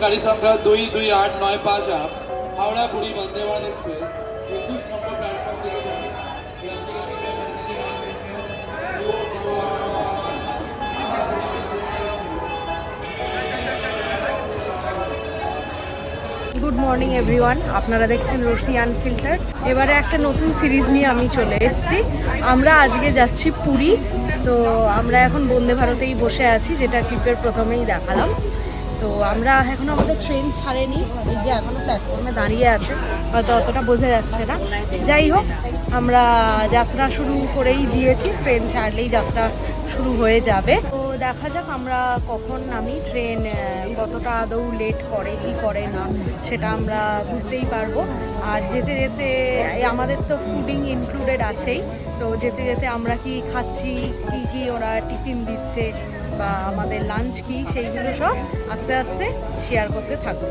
गाड़ी संख्या 22895 Howrah Puri Vande Bharat express 21 number platform থেকে যাবে। গুড মর্নিং এভরিওয়ান, আপনারা দেখছেন রোশনি আনফিল্টার। এবারে একটা নতুন সিরিজ নিয়ে আমি চলে এসেছি। আমরা আজকে যাচ্ছি পুরী। তো আমরা এখন বন্দে ভারতেই বসে আছি, যেটা ট্রিপের প্রথমেই দেখালাম। তো আমরা এখনও আমাদের ট্রেন ছাড়েনি, এই যে এখনও প্ল্যাটফর্মে দাঁড়িয়ে আছে, হয়তো অতটা বোঝা যাচ্ছে না। যাই হোক, আমরা যাত্রা শুরু করেই দিয়েছি, ট্রেন ছাড়লেই যাত্রা শুরু হয়ে যাবে। তো দেখা যাক আমরা কখন নামি, ট্রেন কতটা আদৌ লেট করে কি করে না সেটা আমরা বুঝতেই পারবো। আর যেতে যেতে আমাদের তো ফুডিং ইনক্লুডেড আছেই, তো যেতে যেতে আমরা কি খাচ্ছি, কি কি ওরা টিফিন দিচ্ছে বা আমাদের লাঞ্চ কি, সেইগুলো সব আস্তে আস্তে শেয়ার করতে থাকবো।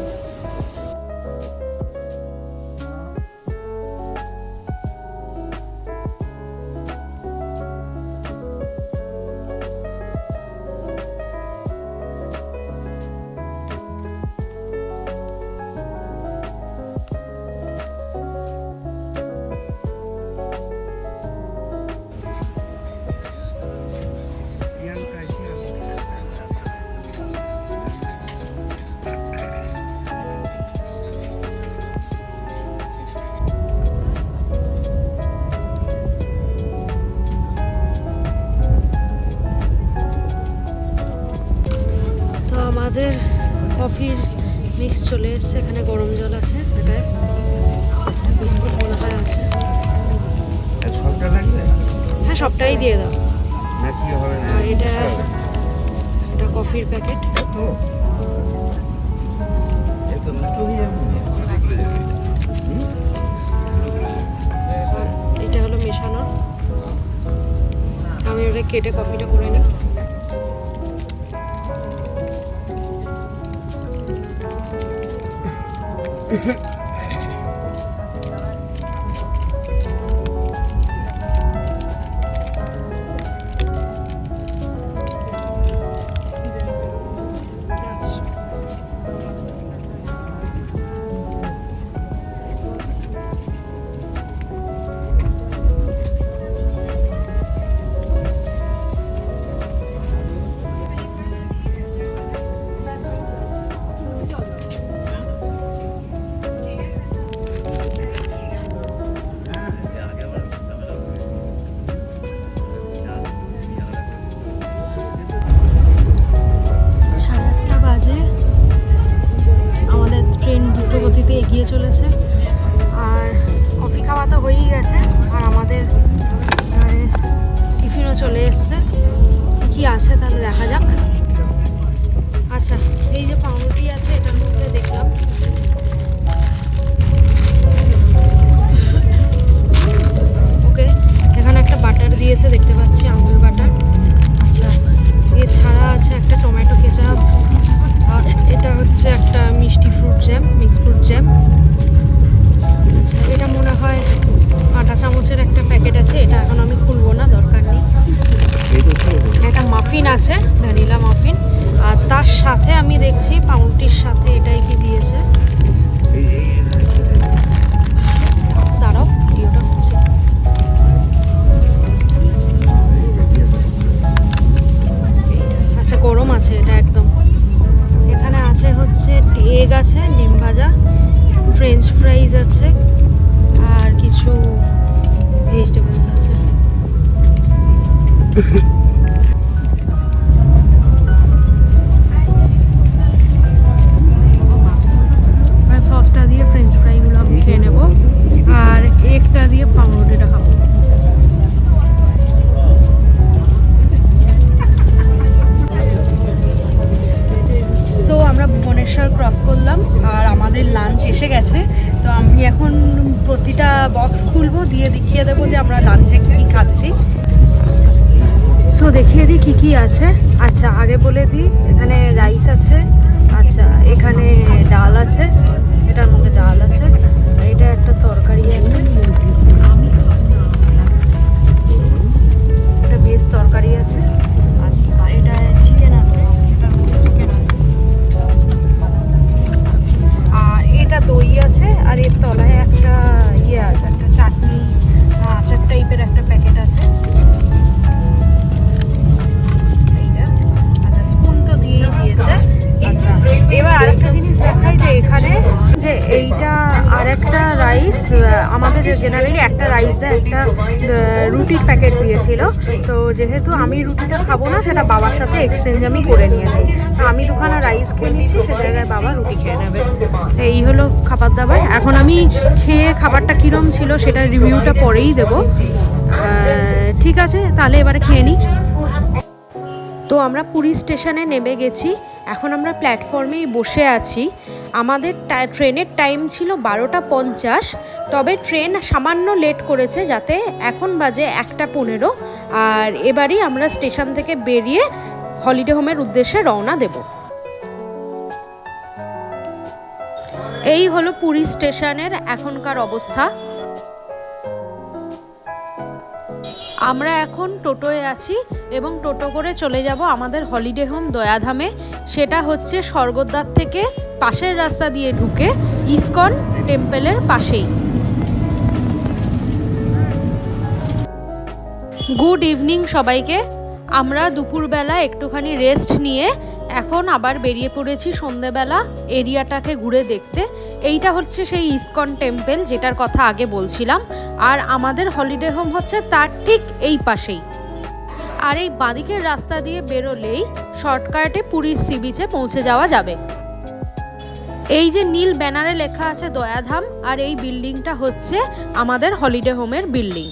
আমাদের কফির মিক্স চলে এসছে, এখানে গরম জল আছে, এটায় বিস্কুট মনে হয় আছে। সবটা লাগবে? হ্যাঁ, সবটাই দিয়ে দাও। আর এটা কফির প্যাকেট। এটা হলো মেশানো। আমি ওটা কেটে কফিটা করে নিই। এগিয়ে চলেছে আর কফি খাওয়া তো হয়েই গেছে, আর আমাদের টিফিনও চলে এসছে। কি আছে তাহলে দেখা যাক। আচ্ছা, এই যে পাউরুটি আছে, এটার মধ্যে দেখলাম ওকে এখানে একটা বাটার দিয়েছে, দেখতে পাচ্ছি আমুল বাটার। আচ্ছা, এছাড়া আছে একটা টমেটো কেচাপ, আর এটা হচ্ছে একটা মিষ্টি fruit jam, mix fruit jam. আচ্ছা, এটা মনে হয় আটা চামচের একটা প্যাকেট আছে, এটা এখন আমি খুলবো না, দরকার নেই। একটা মাফিন আছে, ভ্যানিলা মাফিন। আর তার সাথে আমি দেখছি পাউরুটির সাথে এটাই কি দিয়েছে, দাঁড়াও ভিডিওটা হচ্ছে। আচ্ছা, গরম আছে এটা একদম। এখানে আছে হচ্ছে এগ আছে, ডিম ভাজা, ফ্রেঞ্চ ফ্রাইজ আছে, আর কিছু ভেজিটেবলস আছে। সসটা দিয়ে ফ্রেঞ্চ ফ্রাইগুলো আমি খেয়ে নেবো, আর এগটা দিয়ে পাউরুটিটা খাবো। সো আমরা ভুবনেশ্বর ক্রস করলাম আর আমাদের লাঞ্চ এসে গেছে। তো আমি এখন প্রতিটা বক্স খুলবো, দিয়ে দেখিয়ে দেবো যে আমরা লাঞ্চে কী কী খাচ্ছি। সো দেখিয়ে দিই কী কী আছে। আচ্ছা, আগে বলে দিই, এখানে রাইস আছে, আচ্ছা এখানে ডাল আছে, এটার মধ্যে ডাল আছে, এটা একটা তরকারি আছে, এটা ভেজ তরকারি আছে, আচ্ছা এটা চিকেন আছে, এটার মধ্যে চিকেন আছে, একটা রাইস, আমাদের জেনারেলি একটা রাইস দেয়, একটা রুটির প্যাকেট দিয়েছিল। তো যেহেতু আমি রুটিটা খাবো না, সেটা বাবার সাথে এক্সচেঞ্জ আমি করে নিয়েছি। তো আমি দুখানা রাইস খেয়ে নিচ্ছি, সে জায়গায় বাবা রুটি খেয়ে নেবে। এই হলো খাবার দাবার। এখন আমি খেয়ে খাবারটা কীরম ছিল সেটা রিভিউটা পরেই দেবো। ঠিক আছে, তাহলে এবারে খেয়ে নিই। তো আমরা পুরী স্টেশনে নেমে গেছি, এখন আমরা প্ল্যাটফর্মেই বসে আছি। আমাদের ট্রেনের টাইম ছিল 12:50, তবে ট্রেন সামান্য লেট করেছে, যাতে এখন বাজে 1:15। আর এবারই আমরা স্টেশন থেকে বেরিয়ে হলিডে হোমের উদ্দেশ্যে রওনা দেব। এই হলো পুরী স্টেশনের এখনকার অবস্থা। আমরা এখন টোটোয় আছি এবং টোটো করে চলে যাব আমাদের হলিডে হোম দয়াধামে। সেটা হচ্ছে স্বর্গদ্বার থেকে পাশের রাস্তা দিয়ে ঢুকে ইসকন টেম্পলের পাশেই। গুড ইভিনিং সবাইকে। আমরা দুপুরবেলা একটুখানি রেস্ট নিয়ে এখন আবার বেরিয়ে পড়েছি সন্ধেবেলা এরিয়াটাকে ঘুরে দেখতে। এইটা হচ্ছে সেই ইসকন টেম্পল যেটার কথা আগে বলছিলাম, আর আমাদের হলিডে হোম হচ্ছে তার ঠিক এই পাশেই। আর এই বাঁদিকের রাস্তা দিয়ে বেরোলেই শর্টকাটে পুরীর সি বিচে পৌঁছে যাওয়া যাবে। এই যে নীল ব্যানারে লেখা আছে দয়াধাম, আর এই বিল্ডিংটা হচ্ছে আমাদের হলিডে হোমের বিল্ডিং।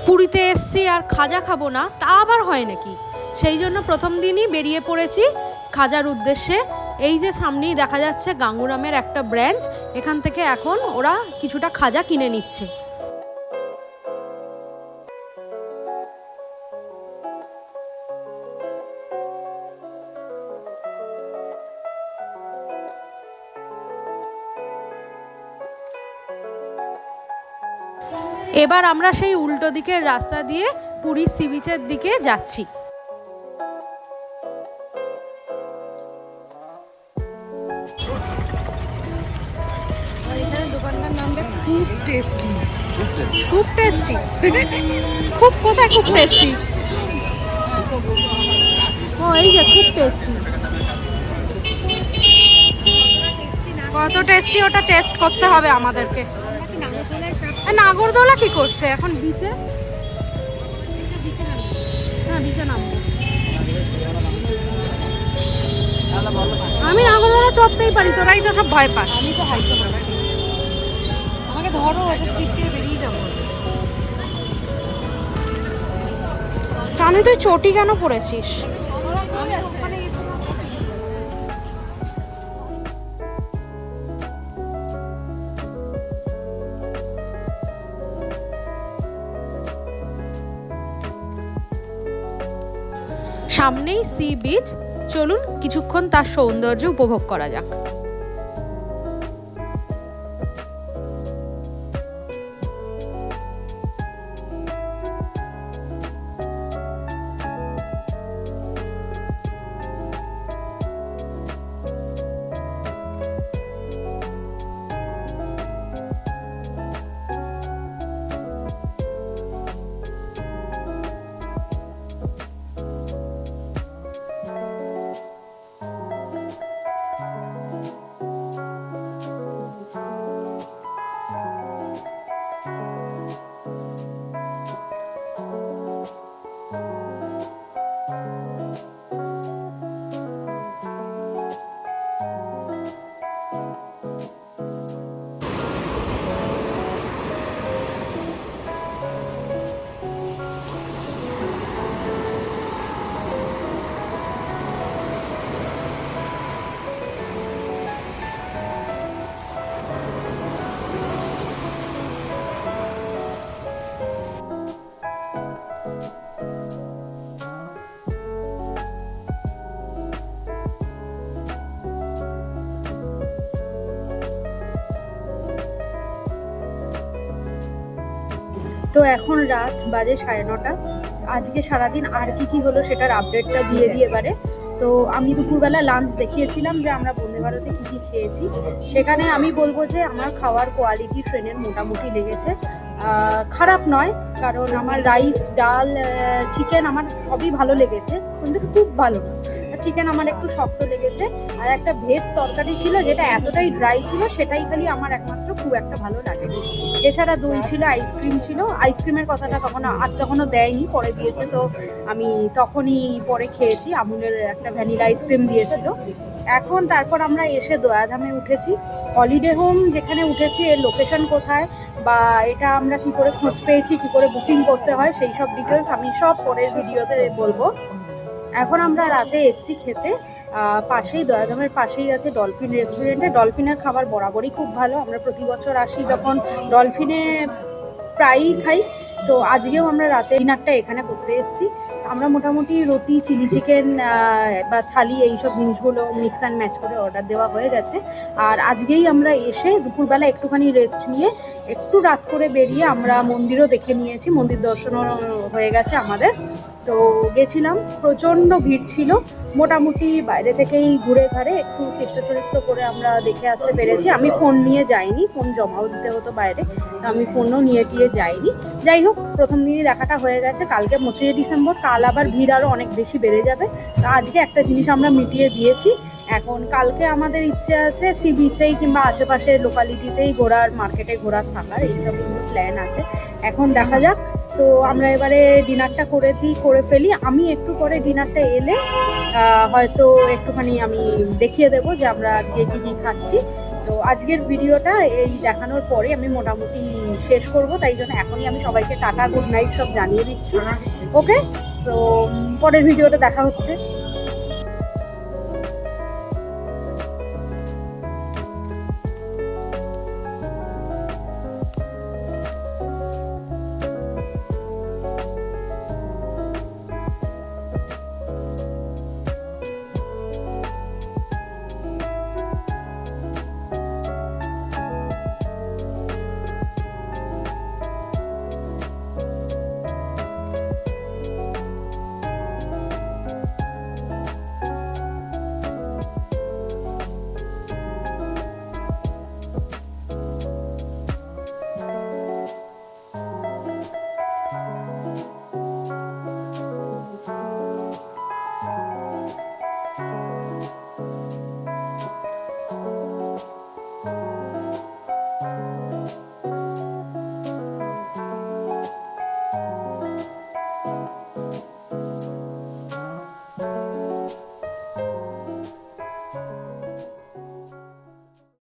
পুরীতে এসছি আর খাজা খাবো না, তা আবার হয় নাকি? সেই জন্য প্রথম দিনই বেরিয়ে পড়েছি খাজার উদ্দেশ্যে। এই যে সামনেই দেখা যাচ্ছে গাঙ্গুরামের একটা ব্রাঞ্চ, এখান থেকে এখন ওরা কিছুটা খাজা কিনে নিচ্ছে। এবার আমরা সেই উল্টো দিকের রাস্তা দিয়ে পুরী সি বিচের দিকে যাচ্ছি। এখানে দোকানটার নামটা খুব টেস্টি। খুব টেস্টি? খুব কোথায় খুব টেস্টি? ও এই যে খুব টেস্টি। কত টেস্টি ওটা টেস্ট করতে হবে আমাদেরকে। নাগরদোলা কি করছে এখন বিচে? হ্যাঁ বিচে নামবো। আমি নাগরদোলা চড়তেই পারি, তোরাই তো সব ভয় পাস। আমি তো হাইতে পারি, আমাকে ধরো, এটা স্লিপ দিয়ে বেরিয়ে যাবো। জানি তুই চটি কেন পড়েছিস? সামনেই সি বিচ, চলুন কিছুক্ষণ তার সৌন্দর্য উপভোগ করা যাক। তো এখন রাত বাজে 9:30। আজকে সারাদিন আর কি হলো সেটার আপডেটটা দিয়ে দিই এবারে। তো আমি দুপুরবেলা লাঞ্চ দেখিয়েছিলাম যে আমরা বন্দে ভারতে কী খেয়েছি। সেখানে আমি বলবো যে আমার খাওয়ার কোয়ালিটি ট্রেনের মোটামুটি লেগেছে। খারাপ নয়, কারণ আমার রাইস, ডাল, চিকেন আমার সবই ভালো লেগেছে, কিন্তু খুব ভালো না। চিকেন আমার একটু শক্ত লেগেছে, আর একটা ভেজ তরকারি ছিল যেটা এতটাই ড্রাই ছিল, সেটাই খালি আমার একমাত্র খুব একটা ভালো লাগেনি। এছাড়া দই ছিল, আইসক্রিম ছিল। আইসক্রিমের কথাটা তখনও দেয়নি, পরে দিয়েছে, তো আমি তখনই পরে খেয়েছি। আমুলের একটা ভ্যানিলা আইসক্রিম দিয়েছিল। এখন তারপর আমরা এসে দয়াধামে উঠেছি। হলিডে হোম যেখানে উঠেছি এর লোকেশন কোথায় বা এটা আমরা কি করে খোঁজ পেয়েছি, কি করে বুকিং করতে হয়, সেই সব ডিটেলস আমি সব পরের ভিডিওতে বলবো। এখন আমরা রাতে এসছি খেতে, পাশেই দয়াধামের পাশেই আছে ডলফিন রেস্টুরেন্টে। ডলফিনের খাবার বরাবরই খুব ভালো, আমরা প্রতি বছর আসি যখন ডলফিনে প্রায়ই খাই। তো আজকেও আমরা রাতে ডিনারটা এখানে করতে এসেছি। আমরা মোটামুটি রুটি, চিলি চিকেন বা থালি এইসব জিনিসগুলো মিক্স অ্যান্ড ম্যাচ করে অর্ডার দেওয়া হয়ে গেছে। আর আজকেই আমরা এসে দুপুরবেলা একটুখানি রেস্ট নিয়ে একটু রাত করে বেরিয়ে আমরা মন্দিরও দেখে নিয়েছি, মন্দির দর্শনও হয়ে গেছে আমাদের। তো গেছিলাম, প্রচণ্ড ভিড় ছিল, মোটামুটি বাইরে থেকেই ঘুরে ঘাড়ে একটু চেষ্টা চরিত্র করে আমরা দেখে আসতে পেরেছি। আমি ফোন নিয়ে যাইনি, ফোন জমাও দিতে হতো বাইরে, তো আমি ফোনও নিয়ে যাইনি। যাই হোক, প্রথম দিনই দেখাটা হয়ে গেছে। কালকে 25শে ডিসেম্বর, কাল আবার ভিড় আরও অনেক বেশি বেড়ে যাবে। তো আজকে একটা জিনিস আমরা মিটিয়ে দিয়েছি। এখন কালকে আমাদের ইচ্ছে আছে সি বিচেই কিংবা আশেপাশের লোকালিটিতেই ঘোরার, মার্কেটে ঘোরার, থাকার, এইসব কিন্তু প্ল্যান আছে। এখন দেখা যাক। তো আমরা এবারে ডিনারটা করে ফেলি। আমি একটু পরে ডিনারটা এলে হয়তো একটুখানি আমি দেখিয়ে দেবো যে আমরা আজকে কী কী খাচ্ছি। তো আজকের ভিডিওটা এই দেখানোর পরে আমি মোটামুটি শেষ করব, তাই জন্য এখনই আমি সবাইকে টাটা, গুড নাইট সব জানিয়ে দিচ্ছি। ওকে, সো পরের ভিডিওটা দেখা হচ্ছে।